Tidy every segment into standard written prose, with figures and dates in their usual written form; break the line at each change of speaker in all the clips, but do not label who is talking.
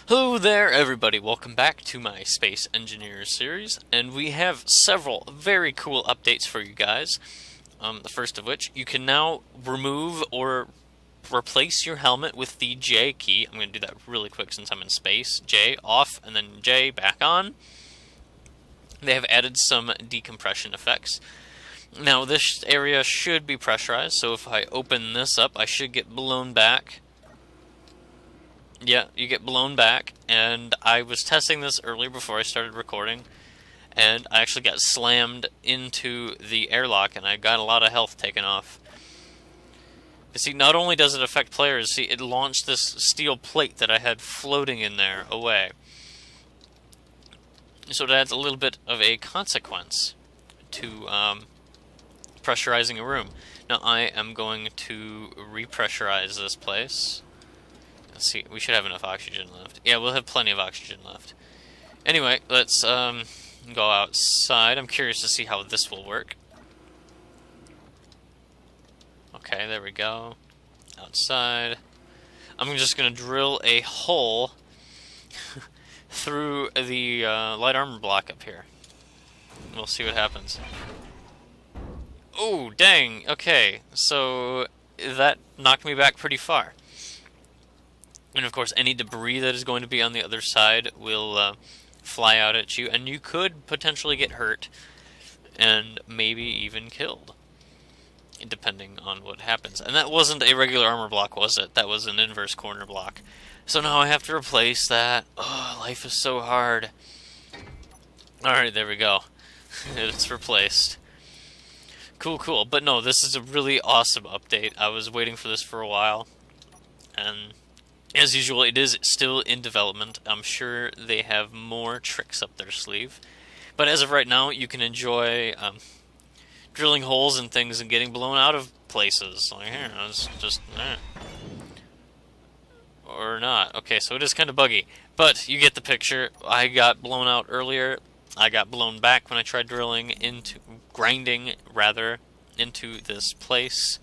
Hello there, everybody. Welcome back to my Space Engineers series, and we have several very cool updates for you guys. The first of which, you can now remove or replace your helmet with the J key. I'm going to do that really quick since I'm in space. J off, and then J back on. They have added some decompression effects. Now, this area should be pressurized, so if I open this up, I should get blown back. Yeah, you get blown back, and I was testing this earlier before I started recording, and I actually got slammed into the airlock, and I got a lot of health taken off. You see, not only does it affect players, see, it launched this steel plate that I had floating in there away. So it adds a little bit of a consequence to pressurizing a room. Now I am going to repressurize this place. Let's see, we should have enough oxygen left. Yeah, we'll have plenty of oxygen left. Anyway, let's go outside. I'm curious to see how this will work. Okay, there we go. Outside. I'm just going to drill a hole through the light armor block up here. We'll see what happens. Oh, dang! Okay, so that knocked me back pretty far. And of course, any debris that is going to be on the other side will fly out at you, and you could potentially get hurt, and maybe even killed, depending on what happens. And that wasn't a regular armor block, was it? That was an inverse corner block. So now I have to replace that. Oh, life is so hard. Alright, there we go. It's replaced. Cool, cool. But no, this is a really awesome update. I was waiting for this for a while, and as usual, it is still in development. I'm sure they have more tricks up their sleeve. But as of right now, you can enjoy drilling holes and things and getting blown out of places. Like here, it's just... Or not. Okay, so it is kind of buggy. But you get the picture. I got blown out earlier. I got blown back when I tried grinding, into this place.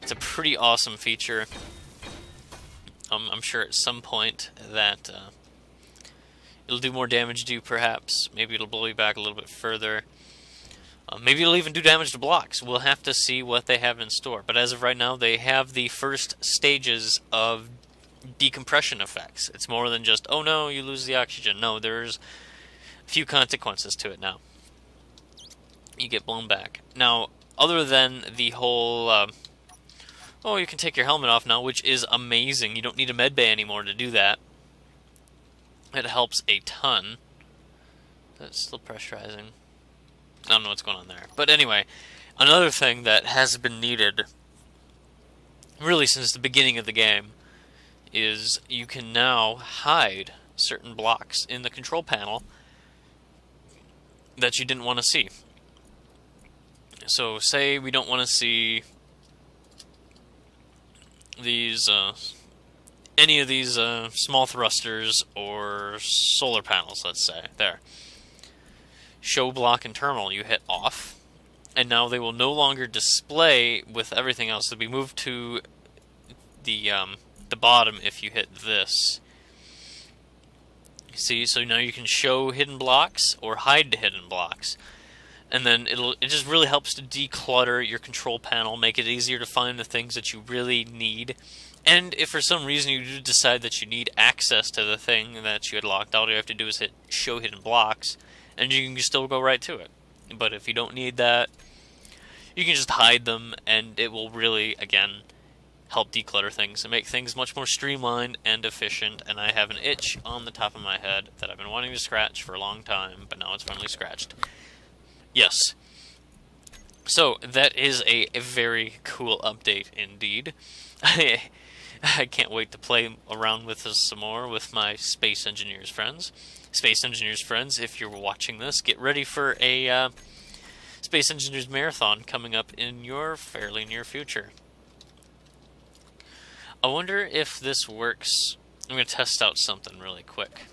It's a pretty awesome feature. I'm sure at some point that it'll do more damage to you, perhaps. Maybe it'll blow you back a little bit further. Maybe it'll even do damage to blocks. We'll have to see what they have in store. But as of right now, they have the first stages of decompression effects. It's more than just, oh no, you lose the oxygen. No, there's a few consequences to it now. You get blown back. Now, other than the whole... oh, you can take your helmet off now, which is amazing. You don't need a medbay anymore to do that. It helps a ton. That's still pressurizing. I don't know what's going on there. But anyway, another thing that has been needed, really since the beginning of the game, is you can now hide certain blocks in the control panel that you didn't want to see. So, say we don't want to see these, any of these small thrusters or solar panels, let's say. There. Show block and terminal, you hit off, and now they will no longer display with everything else. They'll be moved to the bottom if you hit this. See, so now you can show hidden blocks or hide the hidden blocks. And then it just really helps to declutter your control panel, make it easier to find the things that you really need. And if for some reason you do decide that you need access to the thing that you had locked out, all you have to do is hit show hidden blocks, and you can still go right to it. But if you don't need that, you can just hide them, and it will really, again, help declutter things and make things much more streamlined and efficient. And I have an itch on the top of my head that I've been wanting to scratch for a long time, but now it's finally scratched. Yes. So, that is a very cool update indeed. I can't wait to play around with this some more with my Space Engineers friends. Space Engineers friends, if you're watching this, get ready for a Space Engineers Marathon coming up in your fairly near future. I wonder if this works. I'm going to test out something really quick.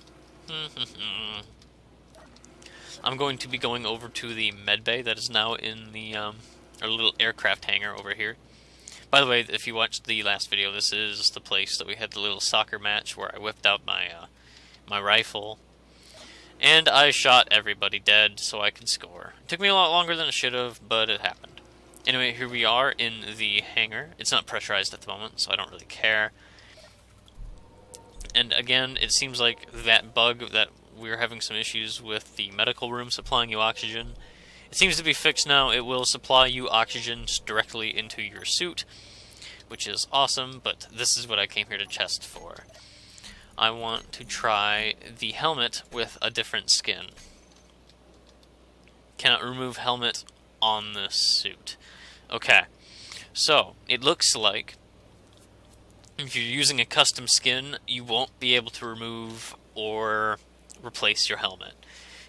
I'm going to be going over to the medbay that is now in the our little aircraft hangar over here. By the way, if you watched the last video, this is the place that we had the little soccer match where I whipped out my my rifle, and I shot everybody dead so I could score. It took me a lot longer than it should have, but it happened. Anyway, here we are in the hangar. It's not pressurized at the moment, so I don't really care. And again, it seems like that bug that we were having some issues with the medical room supplying you oxygen, it seems to be fixed now. It will supply you oxygen directly into your suit, which is awesome, but this is what I came here to test for. I want to try the helmet with a different skin. Cannot remove helmet on this suit. Okay, so it looks like if you're using a custom skin, you won't be able to remove or replace your helmet.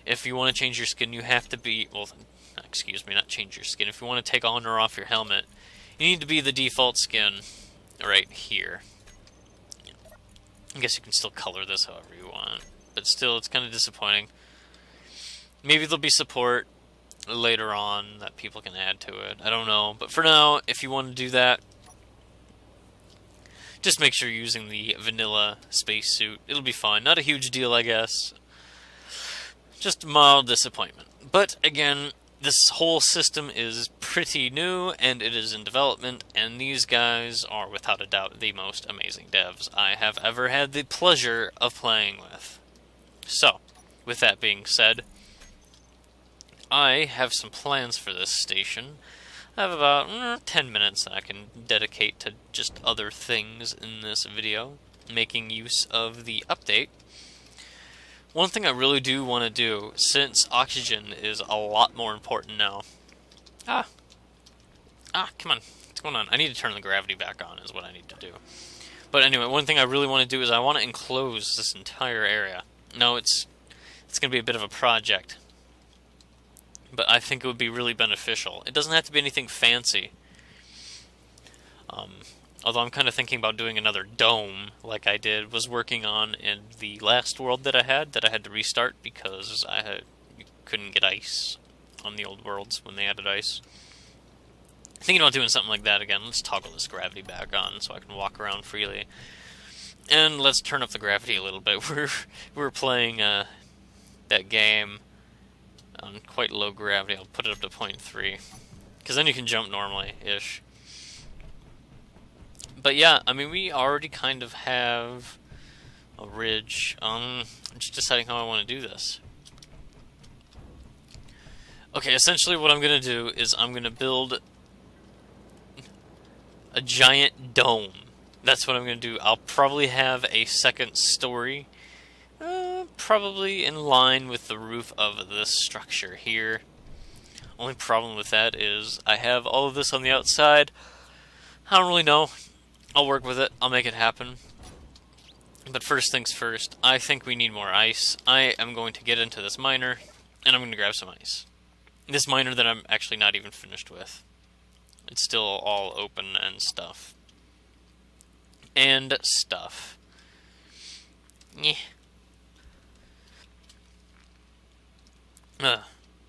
If you want to change your skin, you have to be, well, excuse me, not change your skin. If you want to take on or off your helmet, you need to be the default skin right here. I guess you can still color this however you want, but still, it's kind of disappointing. Maybe there'll be support later on that people can add to it. I don't know, but for now, if you want to do that, just make sure you're using the vanilla spacesuit. It'll be fine. Not a huge deal, I guess. Just a mild disappointment. But again, this whole system is pretty new, and it is in development, and these guys are without a doubt the most amazing devs I have ever had the pleasure of playing with. So, with that being said, I have some plans for this station. I have about 10 minutes that I can dedicate to just other things in this video, making use of the update. One thing I really do want to do, since oxygen is a lot more important now. Come on. What's going on? I need to turn the gravity back on is what I need to do. But anyway, one thing I really want to do is I want to enclose this entire area. No, it's going to be a bit of a project, but I think it would be really beneficial. It doesn't have to be anything fancy. Although I'm kind of thinking about doing another dome, like I was working on in the last world that I had to restart because you couldn't get ice on the old worlds when they added ice. Thinking about doing something like that again. Let's toggle this gravity back on so I can walk around freely. And let's turn up the gravity a little bit. We're playing that game on quite low gravity. I'll put it up to 0.3, because then you can jump normally-ish. But yeah, I mean, we already kind of have a ridge. I'm just deciding how I want to do this. Okay, essentially what I'm going to do is I'm going to build a giant dome. That's what I'm going to do. I'll probably have a second story, probably in line with the roof of this structure here. Only problem with that is I have all of this on the outside. I don't really know. I'll work with it. I'll make it happen. But first things first, I think we need more ice. I am going to get into this miner, and I'm going to grab some ice. This miner that I'm actually not even finished with. It's still all open and stuff. And stuff. Yeah.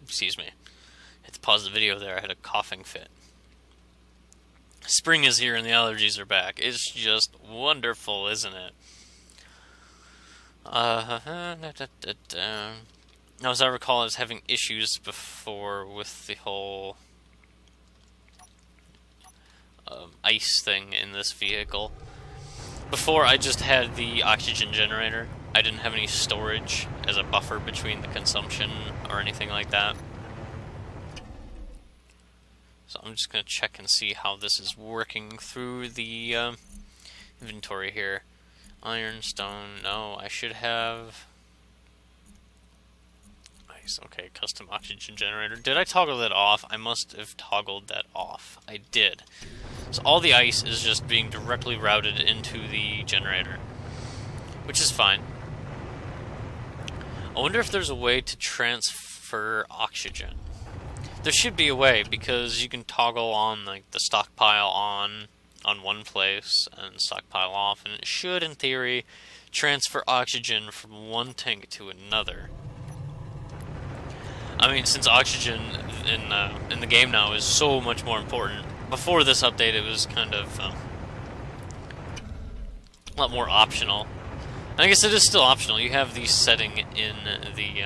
Excuse me. I had to pause the video there. I had a coughing fit. Spring is here and the allergies are back. It's just wonderful, isn't it? Now, as I recall, I was having issues before with the whole ice thing in this vehicle. Before, I just had the oxygen generator. I didn't have any storage as a buffer between the consumption or anything like that. So I'm just going to check and see how this is working through the inventory here. Iron, stone, no, I should have... Nice, okay, custom oxygen generator. Did I toggle that off? I must have toggled that off. I did. So all the ice is just being directly routed into the generator, which is fine. I wonder if there's a way to transfer oxygen. There should be a way, because you can toggle on like the stockpile on one place and stockpile off, and it should, in theory, transfer oxygen from one tank to another. I mean, since oxygen in the game now is so much more important. Before this update, it was kind of a lot more optional. I guess it is still optional. You have the setting in the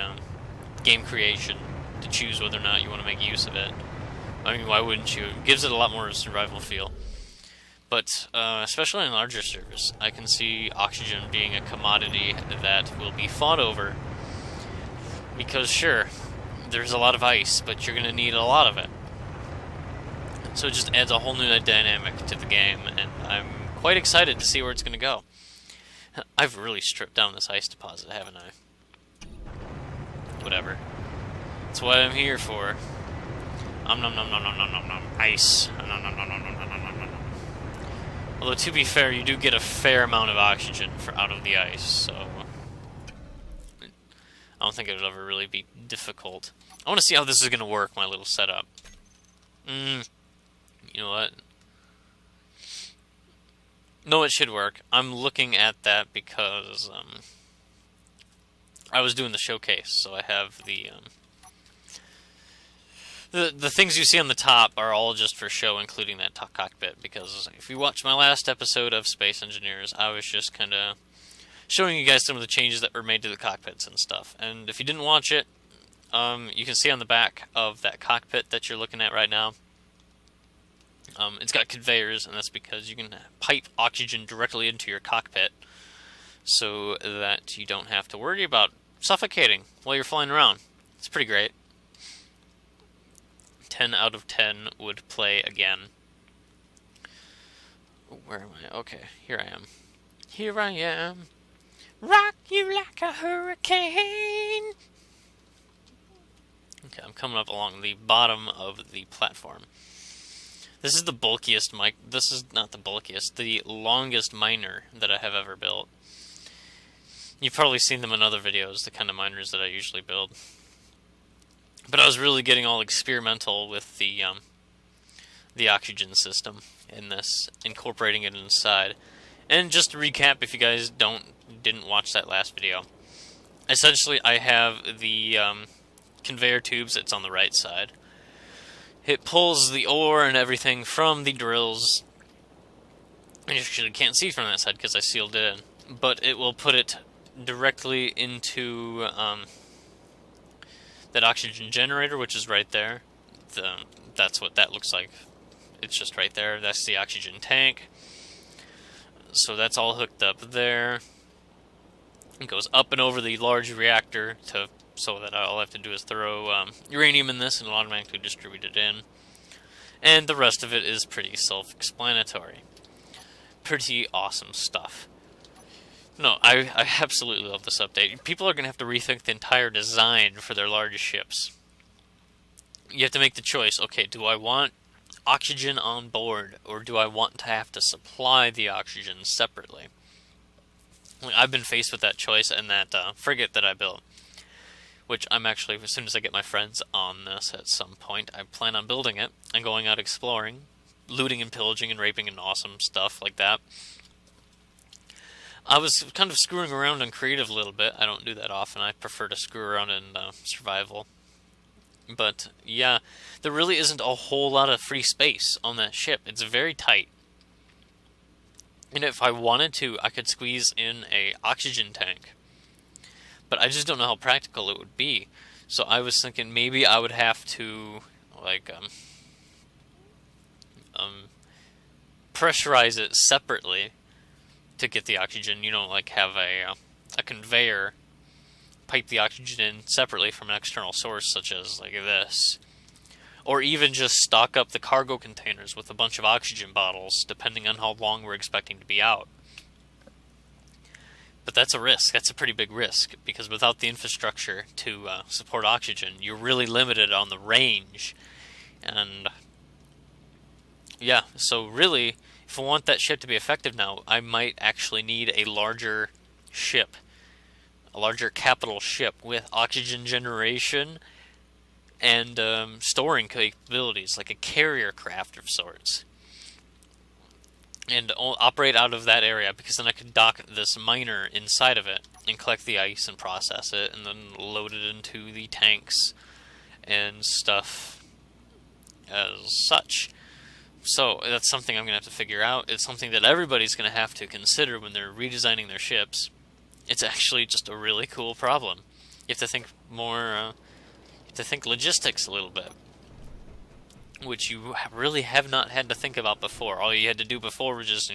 game creation to choose whether or not you want to make use of it. I mean, why wouldn't you? It gives it a lot more survival feel. But, especially in larger servers, I can see oxygen being a commodity that will be fought over. Because, sure, there's a lot of ice, but you're going to need a lot of it. So it just adds a whole new dynamic to the game, and I'm quite excited to see where it's going to go. I've really stripped down this ice deposit, haven't I? Whatever. That's what I'm here for. Nom nom nom nom nom nom nom nom. Ice. Nom nom nom nom nom nom nom nom nom. Although, to be fair, you do get a fair amount of oxygen out of the ice, so I don't think it would ever really be difficult. I want to see how this is going to work, my little setup. You know what? No, it should work. I'm looking at that because I was doing the showcase, so I have the things you see on the top are all just for show, including that cockpit, because if you watch my last episode of Space Engineers, I was just kind of showing you guys some of the changes that were made to the cockpits and stuff. And if you didn't watch it, you can see on the back of that cockpit that you're looking at right now, it's got conveyors, and that's because you can pipe oxygen directly into your cockpit so that you don't have to worry about suffocating while you're flying around. It's pretty great. 10 out of 10 would play again. Where am I? Okay, here I am. Here I am. Rock you like a hurricane. Okay, I'm coming up along the bottom of the platform. This is the bulkiest mic. This is not the bulkiest, the longest miner that I have ever built. You've probably seen them in other videos, the kind of miners that I usually build. But I was really getting all experimental with the oxygen system in this, incorporating it inside. And just to recap, if you guys didn't watch that last video, essentially I have the conveyor tubes that's on the right side. It pulls the ore and everything from the drills. You actually can't see from that side because I sealed it in, but it will put it directly into that oxygen generator, which is right there. That's what that looks like. It's just right there. That's the oxygen tank. So that's all hooked up there. It goes up and over the large reactor so that all I have to do is throw uranium in this and it'll automatically distribute it in. And the rest of it is pretty self-explanatory. Pretty awesome stuff. No, I absolutely love this update. People are going to have to rethink the entire design for their largest ships. You have to make the choice, okay, do I want oxygen on board, or do I want to have to supply the oxygen separately? I've been faced with that choice in that frigate that I built, which I'm actually, as soon as I get my friends on this at some point, I plan on building it and going out exploring, looting and pillaging and raping and awesome stuff like that. I was kind of screwing around on creative a little bit. I don't do that often. I prefer to screw around in survival. But, yeah, there really isn't a whole lot of free space on that ship. It's very tight. And if I wanted to, I could squeeze in a oxygen tank. But I just don't know how practical it would be. So I was thinking maybe I would have to, like, pressurize it separately to get the oxygen. You know, like have a conveyor pipe the oxygen in separately from an external source, such as like this. Or even just stock up the cargo containers with a bunch of oxygen bottles, depending on how long we're expecting to be out. But that's a risk. That's a pretty big risk, because without the infrastructure to support oxygen, you're really limited on the range. And yeah, so really, if I want that ship to be effective now, I might actually need a larger ship, a larger capital ship with oxygen generation and storing capabilities, like a carrier craft of sorts, and operate out of that area, because then I could dock this miner inside of it and collect the ice and process it and then load it into the tanks and stuff as such. So that's something I'm going to have to figure out. It's something that everybody's going to have to consider when they're redesigning their ships. It's actually just a really cool problem. You have to think more, you have to think logistics a little bit, which you really have not had to think about before. All you had to do before was just,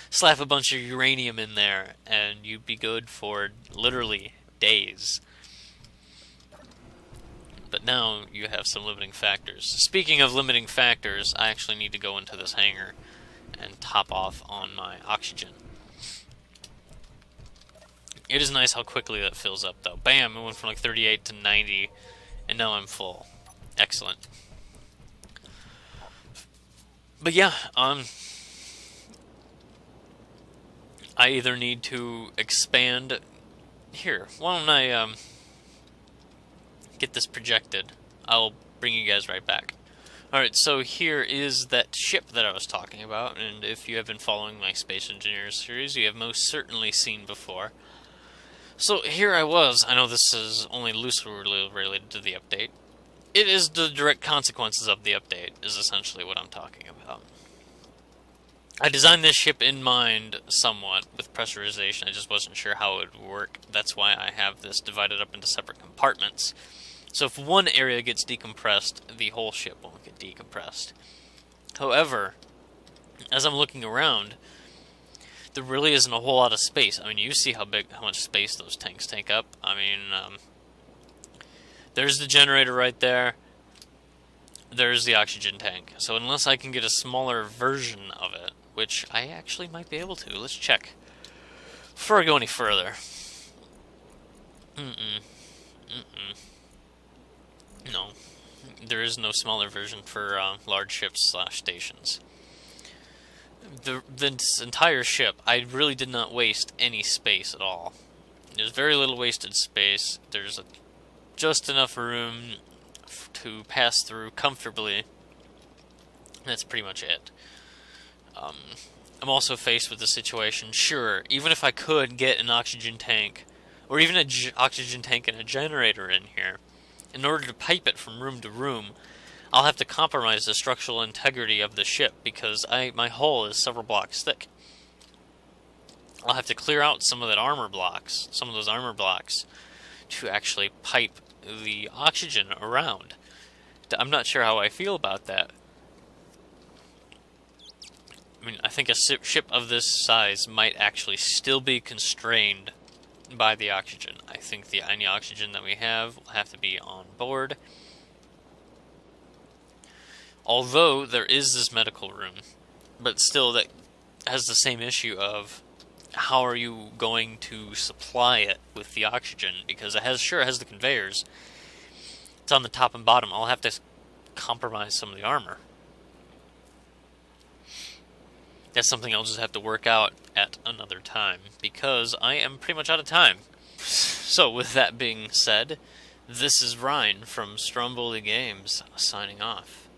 slap a bunch of uranium in there, and you'd be good for literally days. But now you have some limiting factors. Speaking of limiting factors, I actually need to go into this hangar and top off on my oxygen. It is nice how quickly that fills up, though. Bam! It went from like 38 to 90, and now I'm full. Excellent. But yeah, I either need to expand. Here, why don't I get this projected? I'll bring you guys right back. Alright, so here is that ship that I was talking about, and if you have been following my Space Engineers series, you have most certainly seen before. So here I was. I know this is only loosely related to the update. It is the direct consequences of the update, is essentially what I'm talking about. I designed this ship in mind somewhat with pressurization. I just wasn't sure how it would work. That's why I have this divided up into separate compartments. So if one area gets decompressed, the whole ship won't get decompressed. However, as I'm looking around, there really isn't a whole lot of space. I mean, you see how much space those tanks take up. I mean, there's the generator right there. There's the oxygen tank. So unless I can get a smaller version of it, which I actually might be able to. Let's check. Before I go any further. No. There is no smaller version for large ships / stations. This entire ship, I really did not waste any space at all. There's very little wasted space. There's just enough room to pass through comfortably. That's pretty much it. I'm also faced with the situation, sure, even if I could get an oxygen tank, or even an oxygen tank and a generator in here, in order to pipe it from room to room, I'll have to compromise the structural integrity of the ship, because my hull is several blocks thick. I'll have to clear out some of those armor blocks, to actually pipe the oxygen around. I'm not sure how I feel about that. I mean, I think a ship of this size might actually still be constrained by the oxygen. I think any oxygen that we have will have to be on board. Although there is this medical room, but still that has the same issue of how are you going to supply it with the oxygen, because it has the conveyors. It's on the top and bottom. I'll have to compromise some of the armor. That's something I'll just have to work out at another time, because I am pretty much out of time. So with that being said, this is Ryan from Stromboli Games signing off.